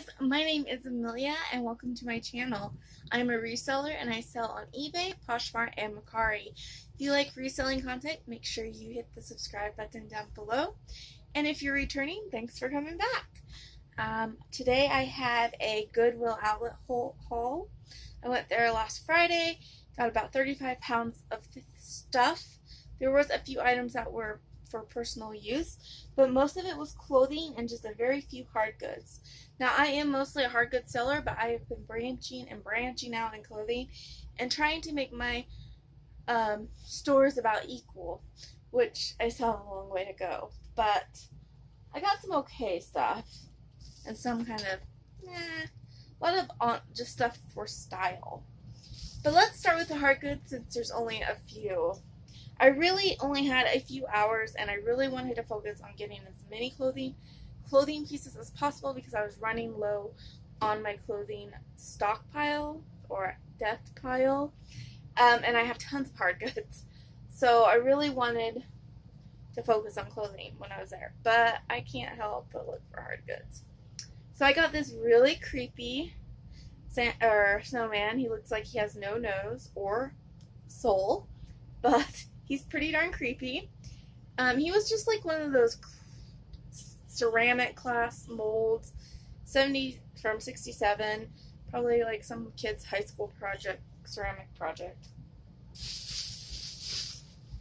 guys, my name is Amelia and welcome to my channel. I'm a reseller and I sell on eBay, Poshmark, and Mercari. If you like reselling content, make sure you hit the subscribe button down below. And if you're returning, thanks for coming back. Today I have a Goodwill outlet haul. I went there last Friday, got about 35 pounds of stuff. There was a few items that were for personal use, but most of it was clothing and just a very few hard goods. Now, I am mostly a hard goods seller, but I have been branching out in clothing and trying to make my stores about equal, which I still have a long way to go. But I got some okay stuff and some kind of a lot of just stuff for style. But let's start with the hard goods since there's only a few. I really only had a few hours and I really wanted to focus on getting as many clothing pieces as possible because I was running low on my clothing stockpile or death pile, and I have tons of hard goods. So I really wanted to focus on clothing when I was there, but I can't help but look for hard goods. So I got this really creepy snowman. He looks like he has no nose or soul, but he's pretty darn creepy. He was just like one of those ceramic class molds, from 67, probably like some kid's high school ceramic project.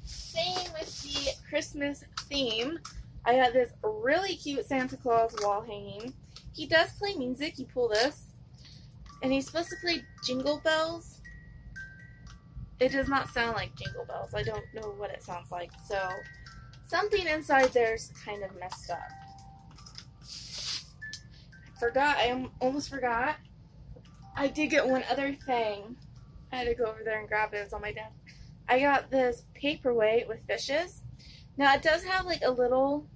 Same with the Christmas theme. I got this really cute Santa Claus wall hanging. He does play music. You pull this, and he's supposed to play Jingle Bells. It does not sound like Jingle Bells. I don't know what it sounds like. So something inside there's kind of messed up. I almost forgot. I did get one other thing. I had to go over there and grab it. It was on my desk. I got this paperweight with fishes. Now it does have like a little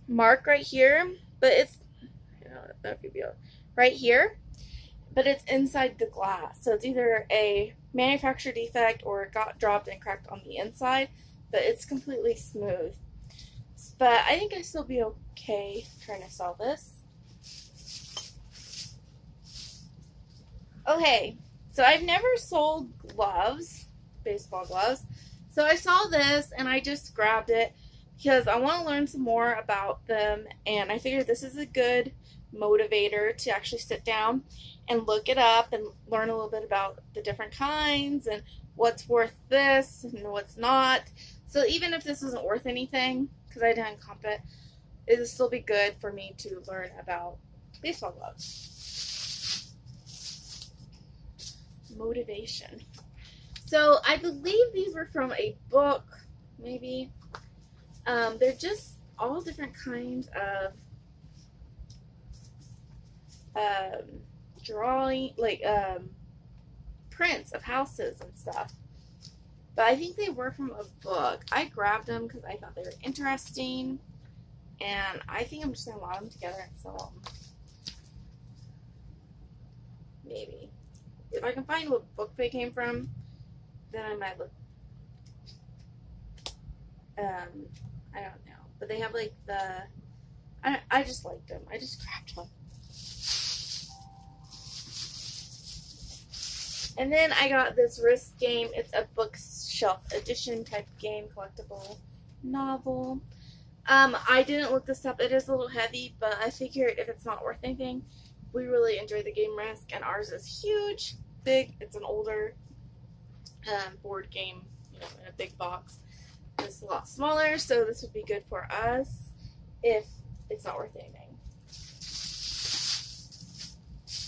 mark right here, but it's, I don't know if you'll be able, right here, but it's inside the glass. So it's either a manufacturer defect or it got dropped and cracked on the inside, but it's completely smooth. But I think I'd still be okay trying to sell this. Okay, so I've never sold gloves, baseball gloves. So I saw this and I just grabbed it because I want to learn some more about them, and I figured this is a good motivator to actually sit down and look it up and learn a little bit about the different kinds and what's worth this and what's not. So even if this isn't worth anything, because I didn't comp it, it'll still be good for me to learn about baseball gloves. Motivation. So I believe these were from a book, maybe. They're just all different kinds of drawing, like prints of houses and stuff. But I think they were from a book. I grabbed them because I thought they were interesting, and I think I'm just gonna lot them together and sell them. Maybe if I can find what book they came from, then I might look. I don't know, but they have like the. I just liked them. I just grabbed them. And then I got this wrist game. It's a bookshelf edition type game, collectible novel. I didn't look this up. It is a little heavy, but I figured if it's not worth anything, we really enjoy the game Risk, and ours is huge, big. It's an older board game, in a big box. It's a lot smaller, so this would be good for us if it's not worth anything.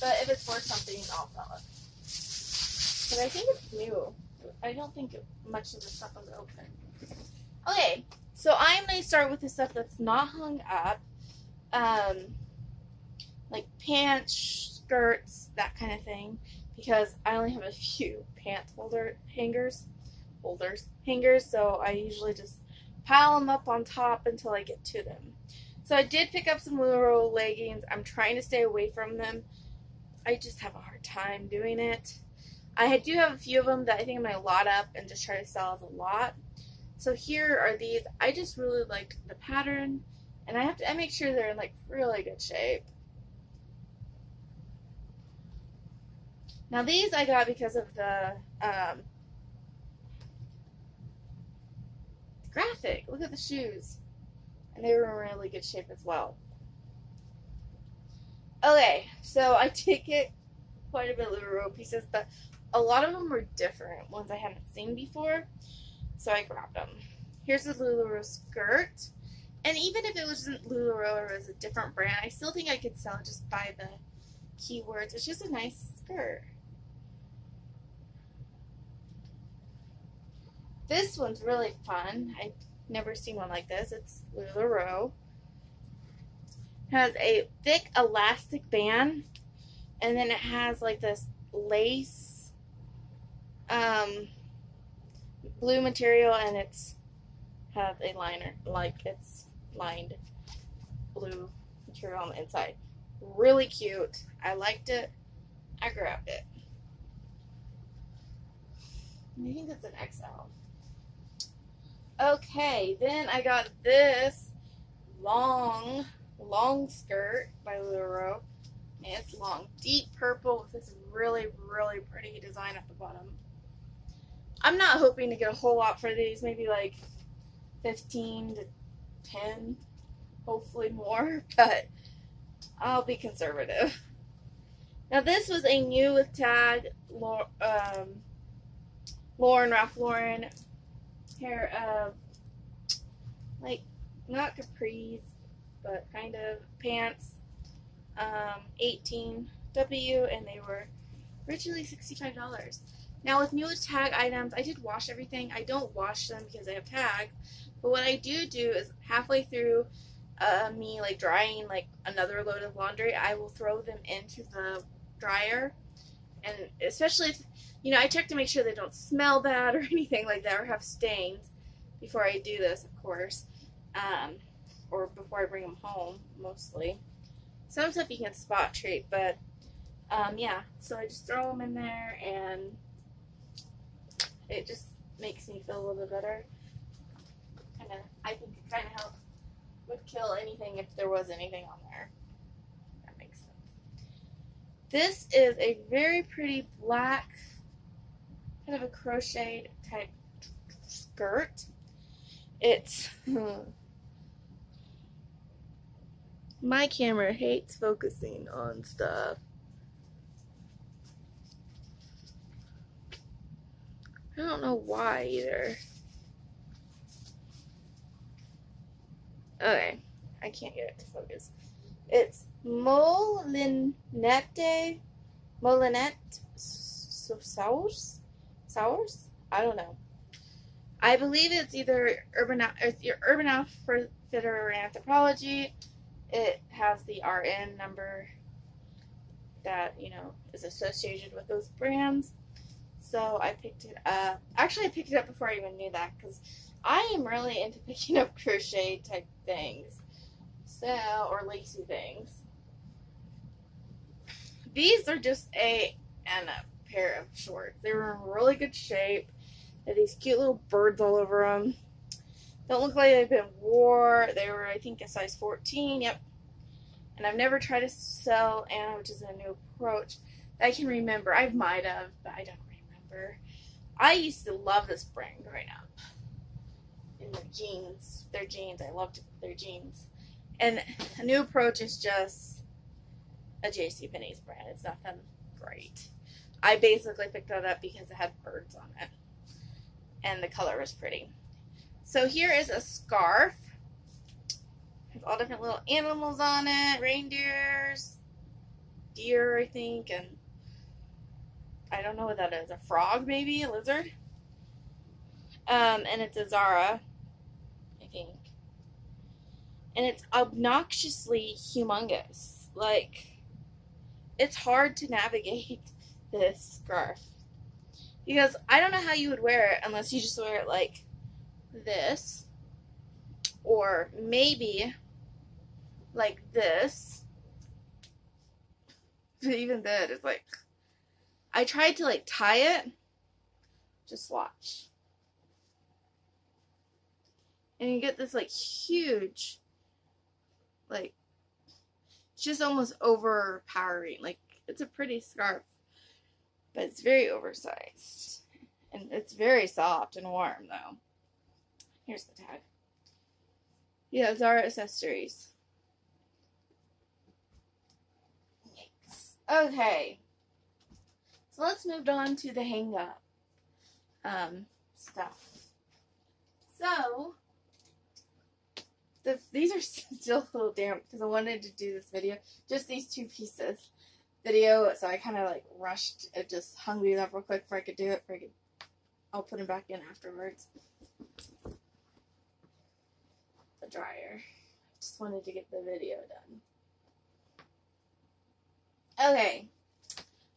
But if it's worth something, I'll sell it. But I think it's new. I don't think much of the stuff was open. Okay, so I'm going to start with the stuff that's not hung up. Like pants, skirts, that kind of thing. Because I only have a few pants hangers. So I usually just pile them up on top until I get to them. So I did pick up some little leggings. I'm trying to stay away from them. I just have a hard time doing it. I do have a few of them that I think I'm going to lot up and just try to sell as a lot. So here are these. I just really liked the pattern, and I make sure they're in like really good shape. Now these I got because of the graphic. Look at the shoes. And they were in really good shape as well. Okay, so I did get quite a bit of LuLaRoe pieces, but a lot of them were different, ones I hadn't seen before, so I grabbed them. Here's the LuLaRoe skirt, and even if it wasn't LuLaRoe or it was a different brand, I still think I could sell it just by the keywords. It's just a nice skirt. This one's really fun. I've never seen one like this. It's LuLaRoe. Has a thick elastic band, and then it has like this lace blue material, and it's has a liner, like it's lined blue material on the inside. Really cute. I liked it. I grabbed it. I think it's an XL. Okay, then I got this long skirt by LuLaRoe. And it's long. Deep purple with this really, really pretty design at the bottom. I'm not hoping to get a whole lot for these. Maybe like 15 to 10. Hopefully more. But I'll be conservative. Now this was a new with tag Ralph Lauren pair of, like, not capris, but kind of pants, 18W, and they were originally $65. Now with new tag items, I did wash everything. I don't wash them because they have tags, but what I do is halfway through me like drying like another load of laundry, I will throw them into the dryer, and especially if, you know, I check to make sure they don't smell bad or anything like that or have stains before I do this, of course, or before I bring them home, mostly. Some stuff you can spot treat, but yeah, so I just throw them in there, and it just makes me feel a little bit better. I think it kind of helps, would kill anything if there was anything on there. That makes sense. This is a very pretty black, kind of a crocheted type skirt. It's my camera hates focusing on stuff. I don't know why either. Okay, I can't get it to focus. It's Molinette Sours? I don't know. I believe it's either Urban Outfitter or Anthropologie. It has the RN number that, you know, is associated with those brands. So I picked it up. Actually, I picked it up before I even knew that, because I am really into picking up crochet type things. So, or lacy things. These are just a pair of shorts. They were in really good shape. They had these cute little birds all over them. Don't look like they've been worn. They were, I think, a size 14. Yep. And I've never tried to sell Anna, which is a new approach that I can remember. I might have, but I don't remember. I used to love this brand growing up. In their jeans. Their jeans. I loved their jeans. And a new approach is just a JCPenney's brand. It's nothing great. I basically picked that up because it had birds on it. And the color was pretty. So here is a scarf. Has all different little animals on it. Reindeers. Deer, I think. And I don't know what that is. A frog, maybe? A lizard? And it's a Zara, I think. And it's obnoxiously humongous. Like, it's hard to navigate this scarf. Because I don't know how you would wear it unless you just wear it like this. Or maybe like this. But even then, it's like, I tried to like tie it. Just watch. And you get this like huge, like, it's just almost overpowering. Like, it's a pretty scarf. but it's very oversized. And it's very soft and warm, though. Here's the tag. Yeah, Zara accessories. Yikes. Okay. So let's move on to the hang-up stuff. So, these are still a little damp because I wanted to do this video. Just these 2 pieces video, so I kind of like rushed. It just hung these up real quick before I could do it. I'll put them back in afterwards. The dryer. Just wanted to get the video done. Okay.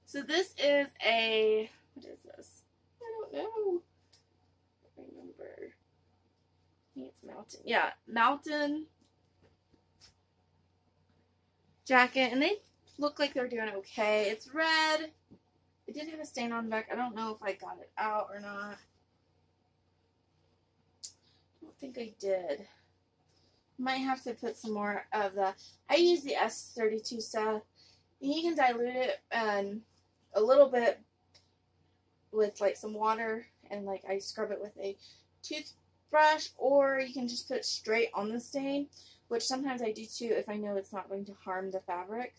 So this is a, what is this? I don't know. I don't remember. I think it's Mountain. Yeah, Mountain jacket, and they look like they're doing okay. It's red. It did have a stain on the back. I don't know if I got it out or not. I don't think I did. Might have to put some more of the, I use the S32 stuff. And you can dilute it a little bit with like some water, and like I scrub it with a toothbrush, or you can just put it straight on the stain, which sometimes I do too if I know it's not going to harm the fabric.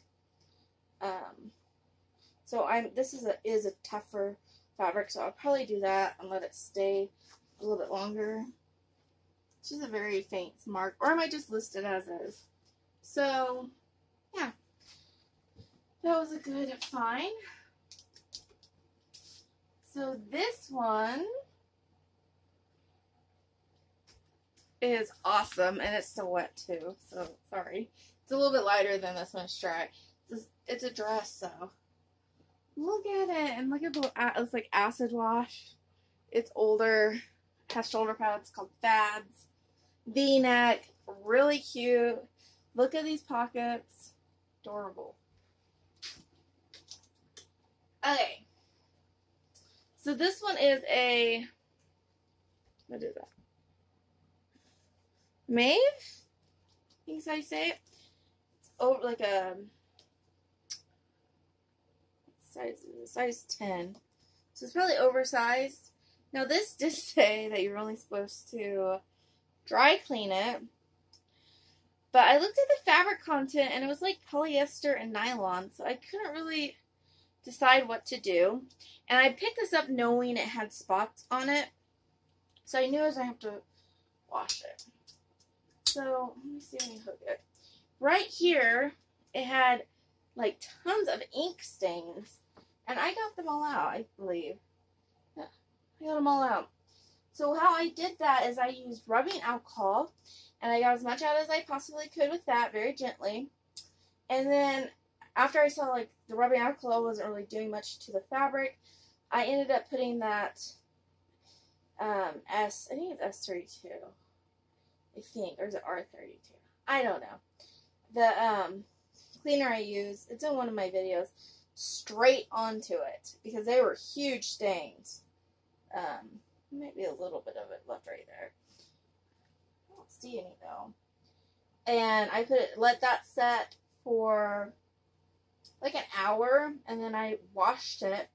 So this is a tougher fabric, so I'll probably do that and let it stay a little bit longer. It's just a very faint mark, or I might just list it as is. So, yeah. That was a good find. So this one is awesome, and it's still wet too, so sorry. It's a little bit lighter than this one. It's dry. It's a dress, so look at it, and look at the, it's like acid wash. It's older, has shoulder pads called Fads. V-neck, really cute. Look at these pockets, adorable. Okay, so this one is a, what is that? Maeve? I think that's how you say it. It's over like a size 10. So it's probably oversized. Now this did say that you're only supposed to dry clean it. But I looked at the fabric content and it was like polyester and nylon. So I couldn't really decide what to do. And I picked this up knowing it had spots on it. So I knew I was going to have to wash it. So let me see if I can hook it. Right here, it had like tons of ink stains. And I got them all out, I believe. Yeah, I got them all out. So how I did that is I used rubbing alcohol. And I got as much out as I possibly could with that, very gently. And then after I saw like the rubbing alcohol wasn't really doing much to the fabric, I ended up putting that I think it's S32. I think, or is it R32? I don't know. The cleaner I use, it's in one of my videos, straight onto it because they were huge stains. Might be a little bit of it left right there. I don't see any though. And I let that set for like an hour, and then I washed it,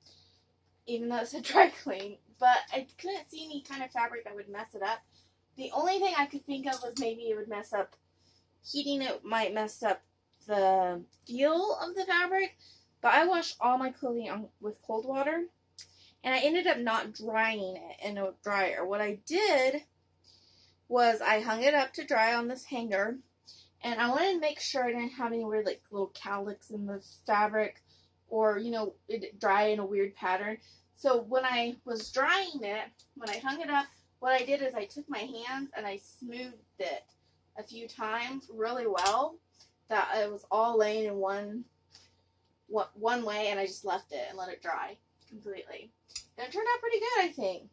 even though it's a dry clean. But I couldn't see any kind of fabric that would mess it up. The only thing I could think of was maybe it would mess up, heating it might mess up the feel of the fabric. But I washed all my clothing with cold water, and I ended up not drying it in a dryer. What I did was I hung it up to dry on this hanger, and I wanted to make sure I didn't have any weird like little cowlicks in the fabric, or you know, it dry in a weird pattern. So when I was drying it, when I hung it up, what I did is I took my hands and I smoothed it a few times really well, that it was all laying in one way, and I just left it and let it dry completely. And it turned out pretty good, I think.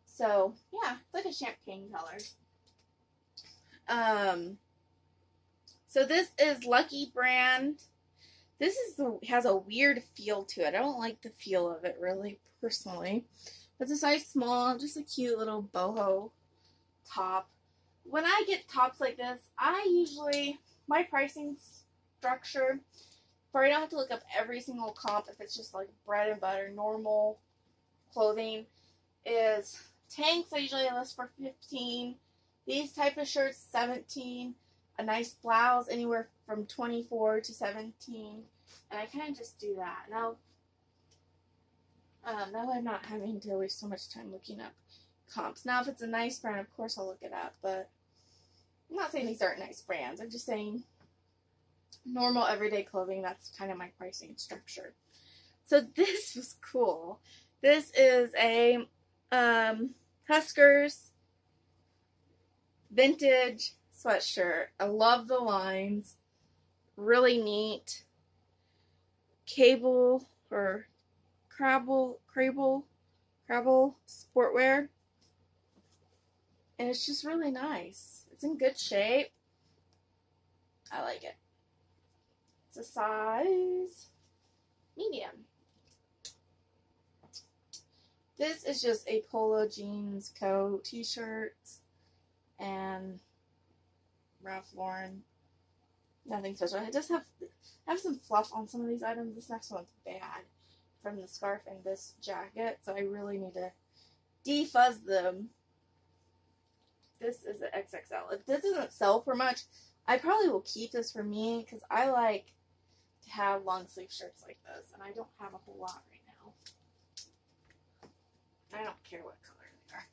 So, yeah, it's like a champagne color. So this is Lucky brand. This has a weird feel to it. I don't like the feel of it really, personally. It's a size small, just a cute little boho top. When I get tops like this, my pricing structure For I don't have to look up every single comp if it's just like bread and butter, normal clothing, is tanks I usually list for 15. These type of shirts, 17. A nice blouse, anywhere from 24 to 17. And I kind of just do that. Now I'm not having to waste so much time looking up comps. Now, if it's a nice brand, of course I'll look it up, but I'm not saying these aren't nice brands. I'm just saying normal everyday clothing, that's kind of my pricing structure. So this was cool. This is a Huskers vintage sweatshirt. I love the lines. Really neat. Cable or Crabble sportwear. And it's just really nice. It's in good shape. I like it. It's a size medium. This is just a polo jeans coat, t-shirts, and Ralph Lauren. Nothing special. I just have some fluff on some of these items. This next one's bad from the scarf and this jacket, so I really need to defuzz them. This is an XXL. If this doesn't sell for much, I probably will keep this for me because I like to have long sleeve shirts like this, and I don't have a whole lot right now. I don't care what color they are.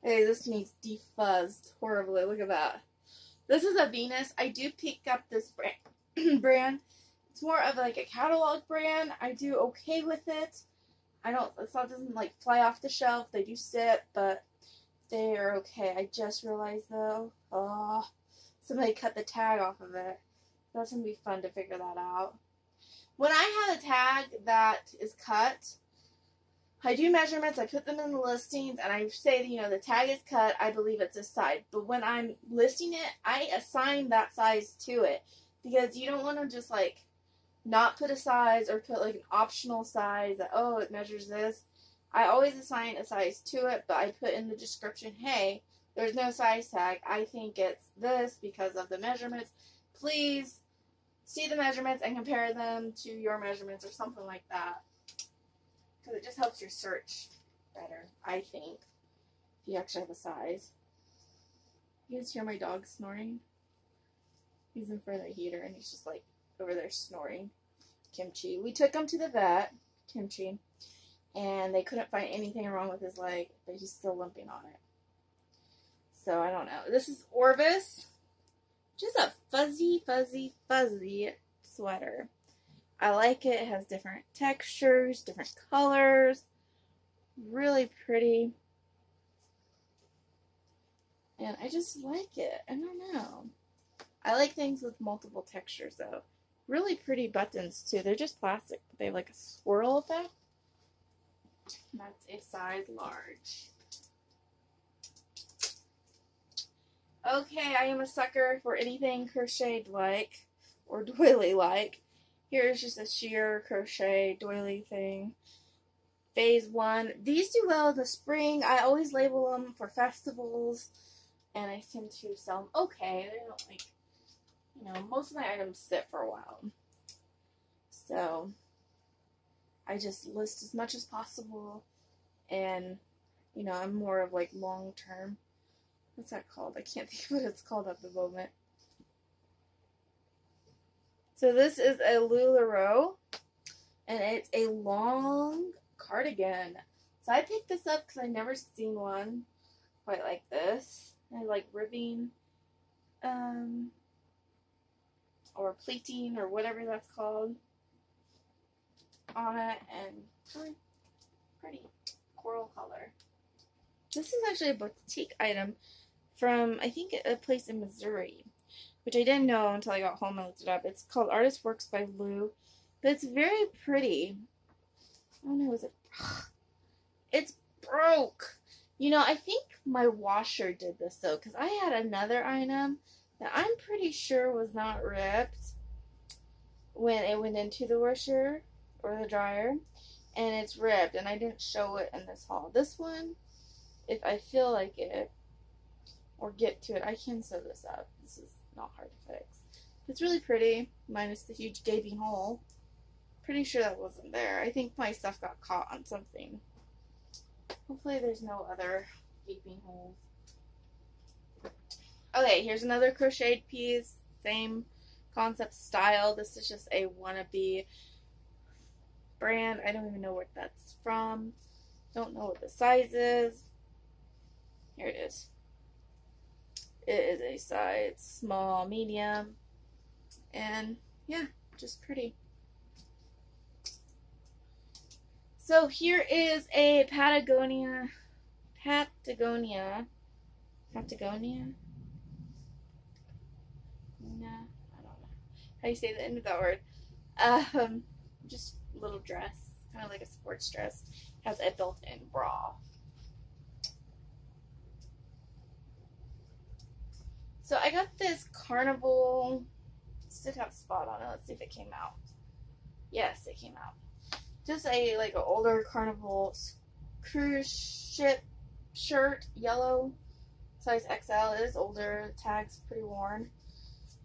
Hey, this needs defuzzed horribly. Look at that. This is a Venus. I do pick up this brand. It's more of like a catalog brand. I do okay with it. It doesn't like fly off the shelf. They do sit, but they are okay. I just realized though, somebody cut the tag off of it. That's going to be fun to figure that out. When I have a tag that is cut, I do measurements, I put them in the listings, and I say, the tag is cut, I believe it's this size. But when I'm listing it, I assign that size to it. Because you don't want to just, not put a size or put, an optional size that, it measures this. I always assign a size to it, but I put in the description, hey, there's no size tag. I think it's this because of the measurements. Please see the measurements and compare them to your measurements or something like that. Because it just helps your search better, I think, if you actually have a size. You guys hear my dog snoring? He's in front of the heater and he's just over there snoring. Kimchi. We took him to the vet, Kimchi, and they couldn't find anything wrong with his leg, but he's still limping on it. So I don't know. This is Orvis. Just a fuzzy, fuzzy, fuzzy sweater. I like it. It has different textures, different colors. Really pretty. And I just like it. I don't know. I like things with multiple textures, though. Really pretty buttons, too. They're just plastic, but they have a swirl effect. That's a size large. Okay, I am a sucker for anything crocheted-like or doily-like. Here's just a sheer crochet doily thing. Phase 1. These do well in the spring. I always label them for festivals, and I tend to sell them okay. They don't most of my items sit for a while. So I just list as much as possible, and I'm more of long-term. What's that called? I can't think of what it's called at the moment. So this is a LuLaRoe, and it's a long cardigan. So I picked this up because I've never seen one quite like this. I like ribbing, or pleating, or whatever that's called, on it, and really pretty coral color. This is actually a boutique item from, I think, a place in Missouri, which I didn't know until I got home and looked it up. It's called Artist Works by Lou, but it's very pretty. Oh no, is it? It's broke. I think my washer did this though, because I had another item that I'm pretty sure was not ripped when it went into the washer or the dryer, and it's ripped, and I didn't show it in this haul. This one, if I feel like it or get to it, I can sew this up. This is not hard to fix. It's really pretty, minus the huge gaping hole. Pretty sure that wasn't there. I think my stuff got caught on something. Hopefully there's no other gaping holes. Okay, here's another crocheted piece. Same concept style. This is just a wannabe brand. I don't even know where that's from. Don't know what the size is. Here it is. It is a size small, medium. And yeah, just pretty. So here is a Patagonia. Nah, I don't know how you say the end of that word. Just a little dress, kind of like a sports dress. Has a built-in bra. So I got this Carnival. It did have a spot on it. Let's see if it came out. Yes, it came out. Just a like an older Carnival cruise ship shirt, yellow, size XL. It is older. The tag's pretty worn,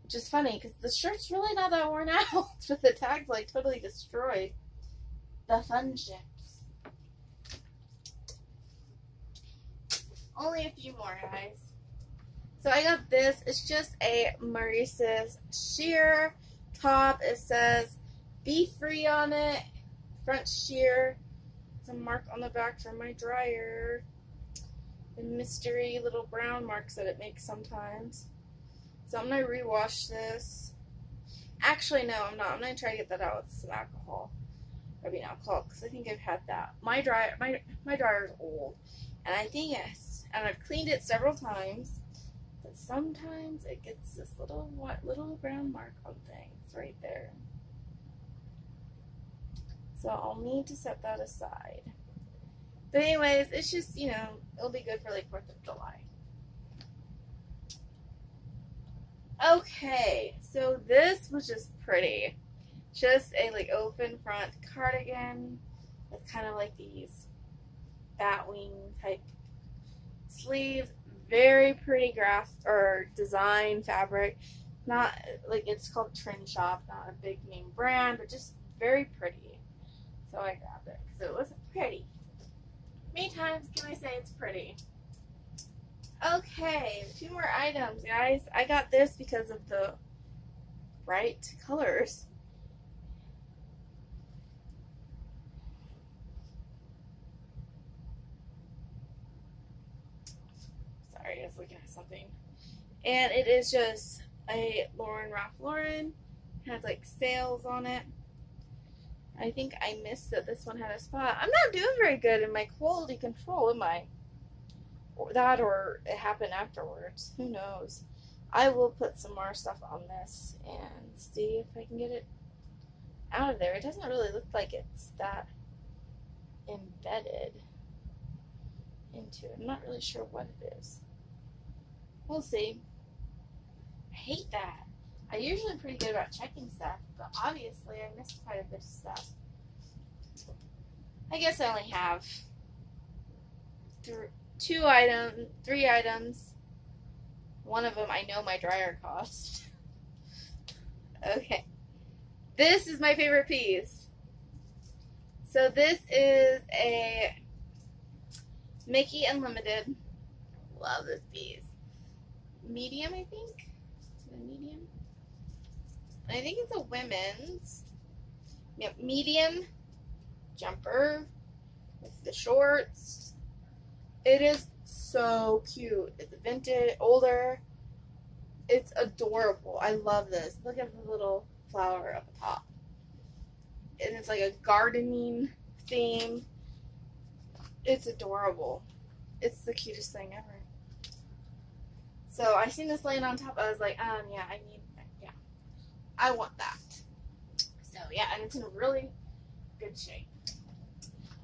which is funny because the shirt's really not that worn out, but the tag's like totally destroyed. The fun ships. Only a few more, guys. So I got this. It's just a Maurice's sheer top. It says "Be Free" on it. Front sheer. It's a mark on the back for my dryer. The mystery little brown marks that it makes sometimes. So I'm going to rewash this. Actually, no, I'm not. I'm going to try to get that out with some alcohol. Rubbing alcohol, because I think I've had that. My dryer is old. And I think and I've cleaned it several times. But sometimes it gets this little brown mark on things right there. So I'll need to set that aside. But anyways, it's just, you know, it'll be good for like 4th of July. Okay, so this was just pretty. Just a like open front cardigan with kind of like these batwing type sleeves. Very pretty design fabric. Not like, it's called Trend Shop, not a big name brand, but just very pretty. So I grabbed it because it was pretty. Many times can I say it's pretty? Okay, 2 more items, guys. I got this because of the bright colors. Sorry, I was looking at something. And it is just a Ralph Lauren. It has like sales on it. I think I missed that this one had a spot. I'm not doing very good in my quality control, am I? Or that, or it happened afterwards. Who knows? I will put some more stuff on this and see if I can get it out of there. It doesn't really look like it's that embedded into it. I'm not really sure what it is. We'll see. I hate that. I'm usually pretty good about checking stuff, but obviously I missed quite a bit of stuff. I guess I only have 3 items. One of them I know my dryer cost. Okay. This is my favorite piece. So this is a Mickey Unlimited. Love this piece. Medium, I think. Is it medium? I think it's a women's. Yep, medium jumper with the shorts. It is so cute. It's vintage, older. It's adorable. I love this. Look at the little flower up top. And it's like a gardening theme. It's adorable. It's the cutest thing ever. So I seen this laying on top. I was like, yeah, I want that. So yeah, and it's in really good shape.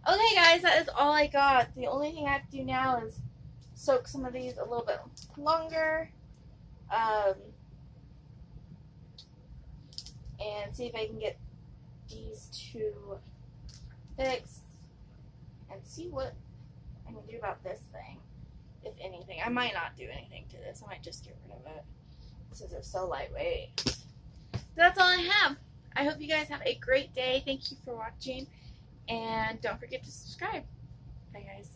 Okay, guys, that is all I got. The only thing I have to do now is soak some of these a little bit longer, and see if I can get these 2 fixed, and see what I can do about this thing, if anything. I might not do anything to this. I might just get rid of it since it's so lightweight. that's all I have. I hope you guys have a great day. Thank you for watching, and don't forget to subscribe. Bye, guys.